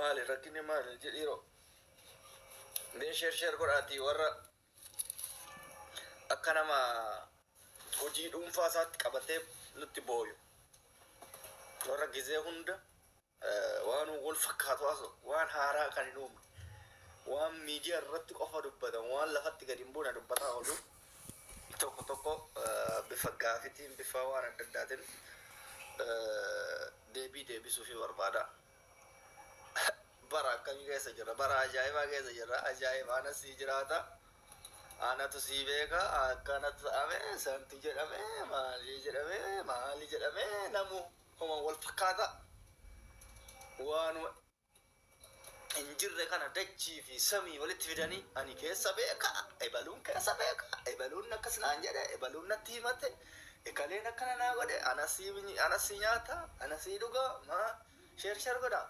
مالي ركني مالي جديرو دين شير قراتي ورا أكنا ما وجي فاسات قبته نتبويو ورا جزء هندا وانو قول فكات واسو وان هارا كان نوم وان ميديا رتك أفر دبته وان لفت قديم بونا دبته أولو توكو بفقافتين بفوانا دداتين دبي سوفي وربادا برا كم جاي سجرا برا أجايبا جاي سجرا أجايبا أنا سجراتا أنا تسيبك كانت أمي سنتجر أمي مالي جر أمي نمو هم والفكاتا وانو إنجر كان دجي في سمي ولت فيداني أني كيس سبيكا إبالون كيس سبيكا إبالون نكسنا أنجرا إبالون نتيمته إكالينا كنا ناقود أنا سينياتا أنا سيدوغا ما شير قدا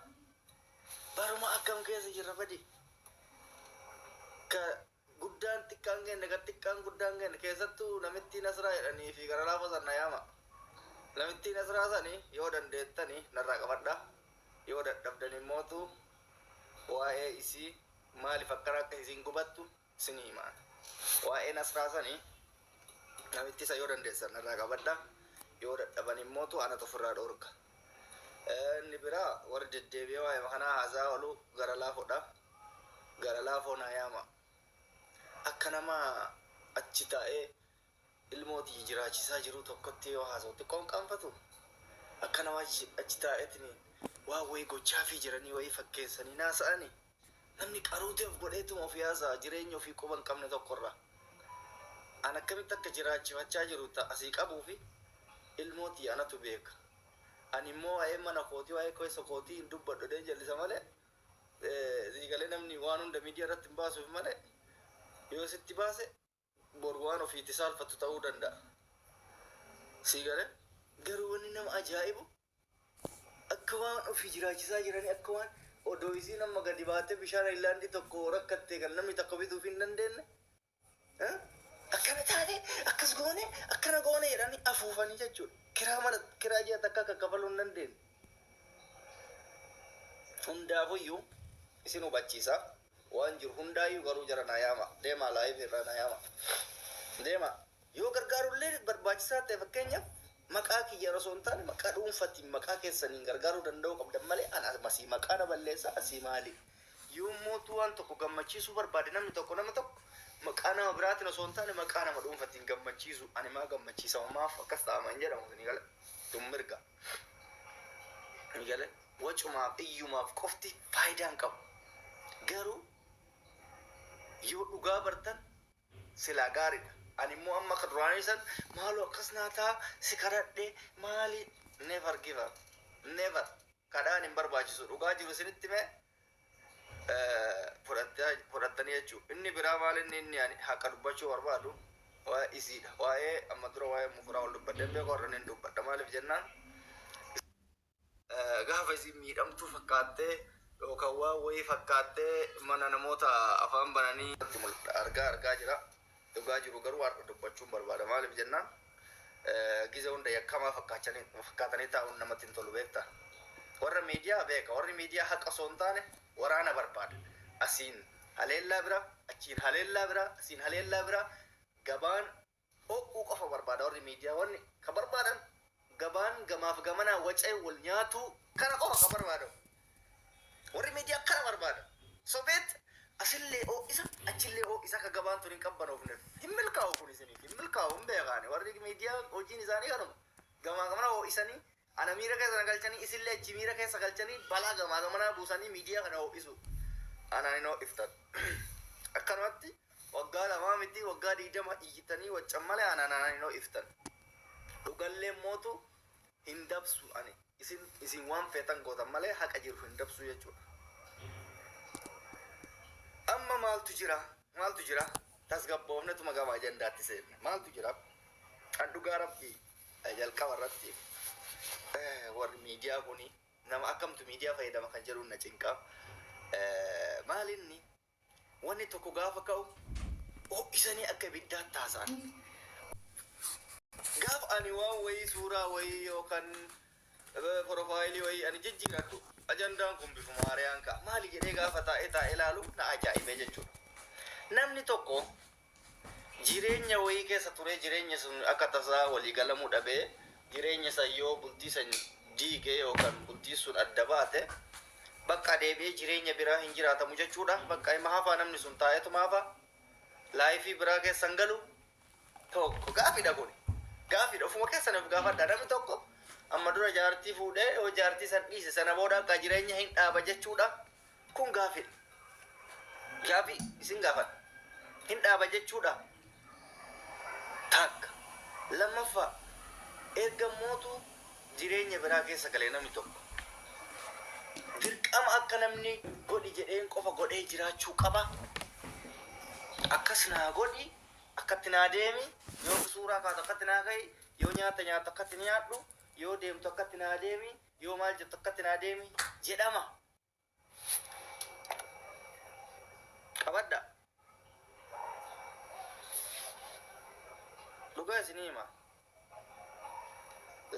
baruma akam keessa jirra fadi ka guddaan xiqqaan keenya ka xiqqaan guddaan keenya keessattuu namitti nasraa jedhanii fi gara laafa sana yaama namitti nasraa sanii yoo dandeettanii narraa qabadha yoo dadhabdan immootu waa'ee isii maaliif akkana akka isiin gubattu isinii himaan waa'ee nasraa sanii namitti isa yoo dandeessan narraa qabadha yoo dadhaban immootu ana ofirraa dhoorga inni biraa warri deddeebi'ee waa'ee kanaa haasaa oolu gara laafoo naa yaama akka nama achi taa'ee ilmootii jiraachisaa jiru tokkotti yoo haasawutti qoonqanfatu akka nama achi taa'eetiin waa wayii gochaa fi jiranii wayii fakkeessanii naasa'anii namni qaruuteef godheetuma ofii haasa'a jireenya ofii quba hin qabne tokkorraa an akkamitti akka jiraachifachaa jiru asii qabuu fi ilmootii anatu beeka ani immoo waa'ee mana kootii waa'ee keessa kootii hin dubbadhu dee jallisa malee siigalee namni waan hunda miidiyaa irratti hin baasuuf malee yoo sitti baase boru waan ofiitti saalfattu ta'uu danda'a. Siigalee garuu wanni nama ajaa'ibu akka waan ofii jiraachisaa jiranii akka waan odoo isii nama gadi baatee bishaan Ayilaandii tokko rakkattee kan namni tokko bituuf hin dandeenye akkana taate akkas goone akkana goone jedhanii afuufanii jechuudha. Kiraa ji'a takka akka kafaluu hin dandeenye. Hundaafuyyuu isin hubachiisa waan jiru hundaayyuu garuu jara naa yaama deemaa laayif irraa naa yaama deema yoo gargaarullee barbaachisaa ta'e fakkeenyaaf maqaa kiyya osoo hin taane maqaa dhuunfaatiin maqaa keessaniin gargaaruu danda'uu qabdan malee ana masii maqaa na balleessaa asii maali yoo mootuu waan tokko gammachiisuu barbaade namni tokko nama tokko maqaa nama biraatiin osoo hin taane maqaa nama dhuunfaatiin gammachiisu ani maa gammachiisa maaf akkas ta'aman jedhamu ni gala dummirga ni gala wacumaaf iyyumaaf qofti faayidaan qabu garuu yoo dhugaa bartan silaa gaariidha ani immoo amma akka duraanii san maaloo akkas naataa si kadhadhe maali never give up never kadhaan hin barbaachisu dhugaa jiru isinitti mee fudhattanii jechuudha inni biraa maal inni haqa dubbachuu barbaadu waa'ee isiidha waa'ee amma dura waa'ee mufuraa wal dubbadde beeku warreen hin dubbadda maaliif jennaan gaafa isin miidhamtuu fakkaattee yookaan waa wayii fakkaattee mana namoota afaan bananii argaa jira dhugaa jiru garuu har'a dubbachuun barbaada maaliif jennaan giza hunda yakkamaa fakkaatanii taa'uun namatti hin tolu beekta warra miidiyaa beeka warri miidiyaa haqa osoo hin taane waraana barbaada asiin haleellaa bira achiin haleellaa bira asiin haleellaa bira gabaan ho'uu qofa barbaada warri miidiyaa wanni ka barbaadan gabaan gamaaf gamanaa wacee wal nyaatu kana qofa ka barbaada warri miidiyaa kana barbaada sobeet asillee isa achillee isa ka gabaan tun hin qabbanoofne hin milkaa'u kun isiniif hin milkaa'u hin beekaane warri miidiyaa hojiin isaanii kanuma gamaa gamana isanii ana miira keessa galchanii isillee achi miira keessa galchanii balaa gamaa gamanaa buusanii miidiyaa kana ho'isu anaan hin ho'iftan akkanumatti waggaa lamaa miti waggaa 20 iyyitanii waccan malee anaan hin ho'iftan dhugallee mootu hin dabsu ani isin waan feetan gootan malee haqa jiru hin dabsu jechuudha. Amma maaltu jira tasgabboofnetuma gama ajandaatti seenne maaltu jira kan dhugaa rabbii jalqaba irratti warri miidiyaa kuni nama akkamtu miidiyaa fayyadama kan jedhuun na cinqaa maalinni wanni tokko gaafa ka'u ho'isanii akka ibiddaa taasaan gaafa ani waan wayii suuraa wayii yookaan profaayilii wayii ani jijjiiradhu ajandaan kun bifa maariyaan ka'a maali jedhee gaafa taa'ee ilaalu na ajaa'ibee jechuudha. Namni tokko jireenya wayii keessa ture jireenya sun akka tasaa walii galamuu dhabee jireenya san yoo bultii san diigee yookaan bultii sun adda baate bakka deebi'ee jireenya biraa hin jiraatamu jechuudha. Bakka ima hafaa namni sun taa'eetuma hafaa laayifii biraa keessan galu tokko gaafidha kun gaafidha ofuma keessaniif gaafadha. Namni tokko amma dura jaartii fuudhee yoo jaartii san dhiise sana booda akka jireenya hin dhaaba jechuudha. Kun gaafidha. Gaafi isin gaafadha hin dhaaba jechuudha. Takka lammaffaa erga mootu jireenya biraa keessa galee namni tokko dirqama akka namni godhi jedheen qofa godhee jiraachuu qaba. Akkas naa godhi akkatti naa deemi yoo suuraa kaatu akkatti naa ka'i yoo nyaata nyaatu akkatti nyaadhu yoo deemtu akkatti naa deemi yoo maal jettu akkatti naa deemi jedhama. Qabadda dhugaa isinii hima.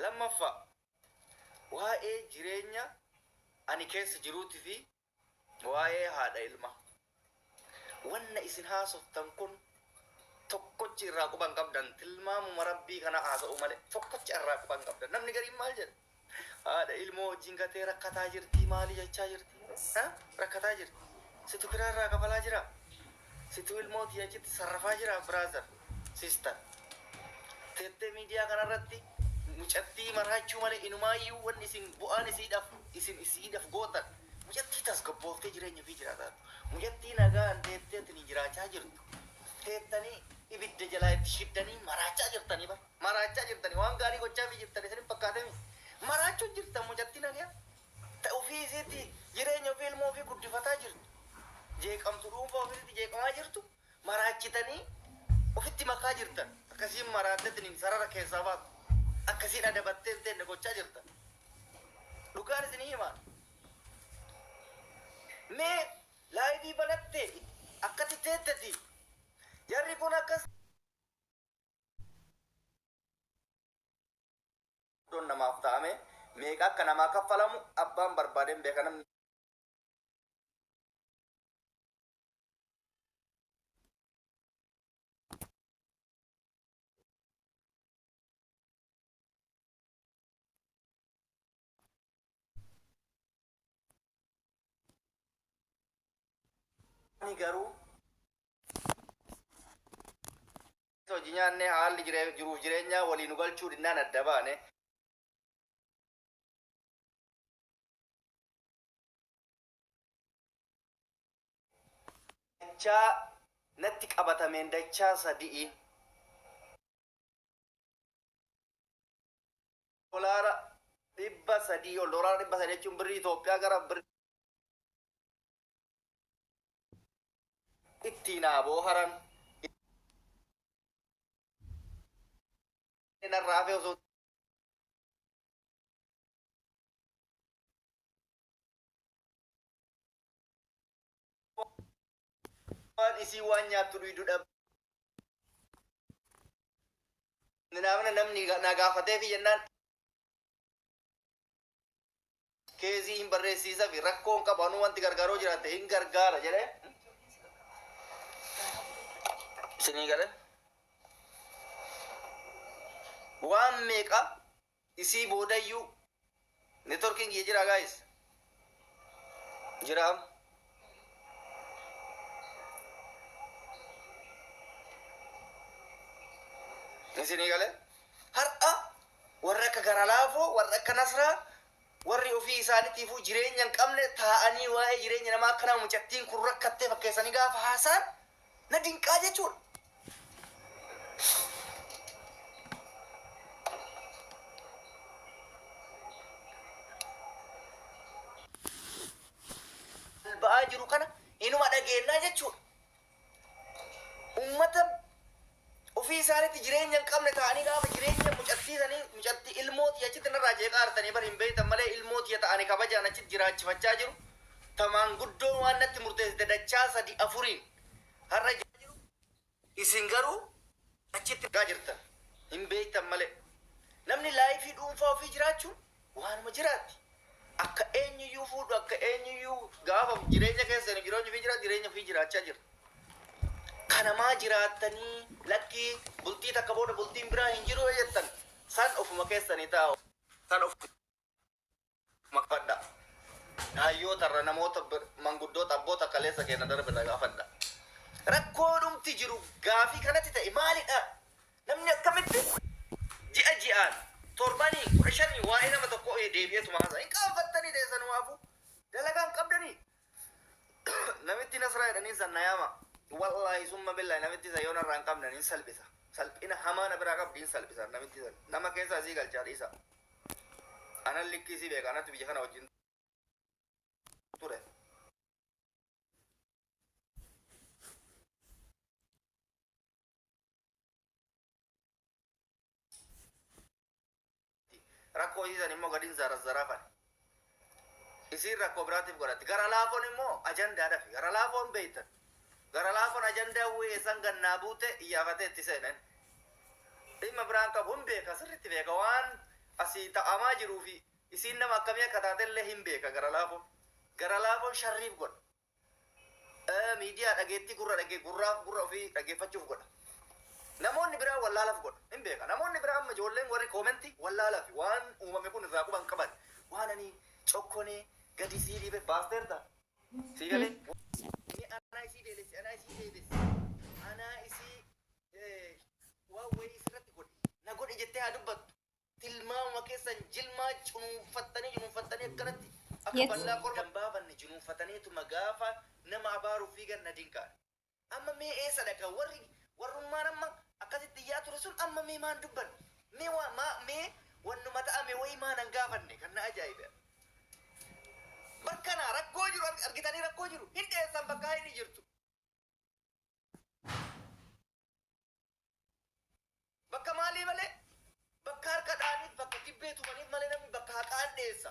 Lammaffaa waa'ee jireenya ani keessa jiruutii fi waa'ee haadha ilma wanna isin haasoftan kun tokkochi irraa quban qabdan tilmaamuma rabbii kana haasa'u malee tokkochi irraa quban qabdan. Namni gariin maal jedha haadha ilmoo wajjin gatee rakkataa jirti maali jechaa jirti rakkataa jirti situ biraarraa kafalaa jira situ ilmootii achitti sarrafaa jira. Brother sister teettee miidiyaa kanarratti mucattii maraachuu malee inumaayyuu wanni isin bu'aan isiidhaaf gootan mucattii tasgabbooftee jireenya fi jiraataatu mucattii nagaan teetteetiin jiraachaa jirtu teettanii ibidda jalaa itti shiddanii maraachaa jirtanii maraachaa jirtanii waan gaarii gochaa fi jirtanii isin fakkaatanii maraachuu jirtan mucattii nagaa ta'uu fi isiitti jireenya ofii ilmoo ofii guddifataa jirtu jeeqamtu dhuunfaa ofiitti jeeqamaa jirtu maraachitanii ofitti makaa jirtan akkasiin maraatteetiin sarara keessaa baatu. Akkasiin adabattee teenne gochaa jirta. Dhugaan isinii himaan. Mee laayivii banattee akkati teetteti. Jarri kun akkas don namaaf ta'ame meeqa akka namaa kaffalamu abbaan barbaadeen beeka namni. Garuu hojii nyaannee haalli jiruuf jireenya waliin nu galchuu dinnaan adda baane dachaa natti qabatameen dachaa sadii dolaara 300 ol dolaara 300 jechuun birrii Itoophiyaa gara birrii ittiin aboo haran narraa fi osoo waan isii waan nyaattu dhuyduu dhab namni na gaafatee fi jennaan keezii hin barreessiisa fi rakkoon qabanuu wanti gargaaroo jiraate hin gargaara jedhee isinii gale waan meeqa isii boodayyuu networking jira guys jira isinii gale har'a warra akka garalaafoo warra akka nasraa warri ofii isaaniitiifuu jireenya hin qabne taa'anii waa'ee jireenya namaa akkanaa mucattiin kun rakkattee fakkeessanii gaafa haasaan na dinqaa jechuudha. Ba'aa jiru kana inuma dhageennaa jechuudha. Ummata ofii isaaniitti jireenya hin qabne ta'anii gaafa jireenya mucattii ilmootii achitti narraa jeeqaa artanii bari hin beektan malee ilmootii ta'anii kabajaan achitti jiraachifachaa jiru. Tamaan guddoon waan natti murteessite dachaa 3-4 har'a jiru. Isin garuu achitti gaa jirtan hin beektan malee. Namni laayifii dhuunfaa ofii jiraachuun waanuma jiraatti. akka eenyuyyuu fuudhu akka eenyuyyuu gaafa jireenya keessa jireenya fi jira jireenya fi jiraachaa jira. Kanamaa jiraattanii lakkii bultii takka booda bultiin biraa hin jiru jettan san ofuma keessanii taa'u. San ofuma fadha. Hayyoota namoota manguddoota abboota kaleessa keenya darbirra gaafadha. Rakkoo dhumti jiru gaafii kanatti ta'e maalidha? Namni akkamitti ji'a ji'aan torbanii 15 waa'ee nama tokko deebi'eetuma haasa'a. Hin qaanfattanii teessan waafu dalagaan qabdanii. Namitti Nasraa jedhanii sannayaama. Wallahi summa billahi namitti isa yoona irraa hin qabnan hin salphisa. Salphina hamaa na biraa qabdi hin salphisa namitti isa. Nama keessa asii galchaa dhiisa. Anan likkisii beeka anatti biyya kana wajjin ture. Rakkoo isiisan immoo gadiin zaraafan. Isiin rakkoo biraatiif godhatti. Gara laafoon immoo ajandaadhaaf. Gara laafoon beeytan. Gara laafoon ajandaa weessan gannaa buute iyyafatee itti seenan. Dhimma biraan qabu hin beeka sirriitti beeka waan asii ta'amaa jiruu fi isiin nama akkamii akka taatellee hin beeka gara laafoon. Gara laafoon sharriif godha. Miidiyaa dhageettii gurra ofii dhageeffachuuf godha. Namoonni biraa wallaalaaf godha hin beeka. Namoonni biraa amma ijoolleen warri koomentii wallaalaaf waan uumame kun irraa quban qaban waan ani cokkonee gadi sii dhiibe baasteerta. Sii galee. Anaa isii deelesse anaa isii waan wayii isirratti godhe na godhe jettee haa dubbattu. Tilmaamuma keessan jilmaa cunuunfattanii akkanatti akka bal'aa qorma dambaafanne cunuunfataniituma gaafa nama abaaruuf fiigan na dinqaa. Amma mee eessa dhaqa warrummaan amma akkasitti iyyaa ture sun amma mee maan dubban mee wannuma ta'ame wayii maan hin gaafanne kan na ajaa'ibe. Bakka rakkoo jiru argitanii rakkoo jiru hin dhiyeessan bakka inni jirtu. Bakka maalii malee bakka harka dhaaniif bakka dibbee tumaniif malee namni bakka haqaan dhiyeessa.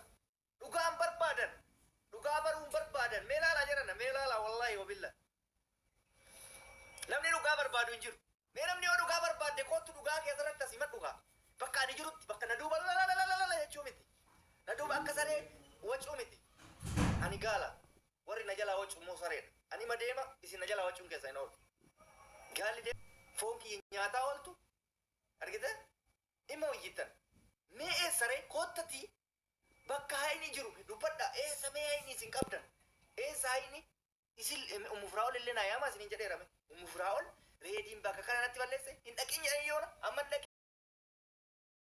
Dhugaan barbaadan dhugaa baruun barbaadan mee laalaa jiran mee laalaa wallaahi wabilla. Namni dhugaa barbaadu hin jiru. Mee namni yoo dhugaa barbaadde kootu dhugaa keessatti asii dhugaa. Bakka ani jirutti bakka na duuba lalalala jechuu miti. Na duuba akka saree wacuu miti. Ani gaala warri na jalaa wacuu immoo sareedha. Ani madeema isin na jalaa wacuun keessa hin oolu. Gaalli deema foon kiyya nyaataa ooltu argite dhimma hoyyittan. Mee eessaree koottati bakka haini jiru dubbadha eessa mee haini isin qabdan eessa haini isin umufraa'ol illee naa yaamaa isin hin jedheerame umufraa'ol reediin bakka kanatti balleesse hin dhaqin jedhanii yoona amma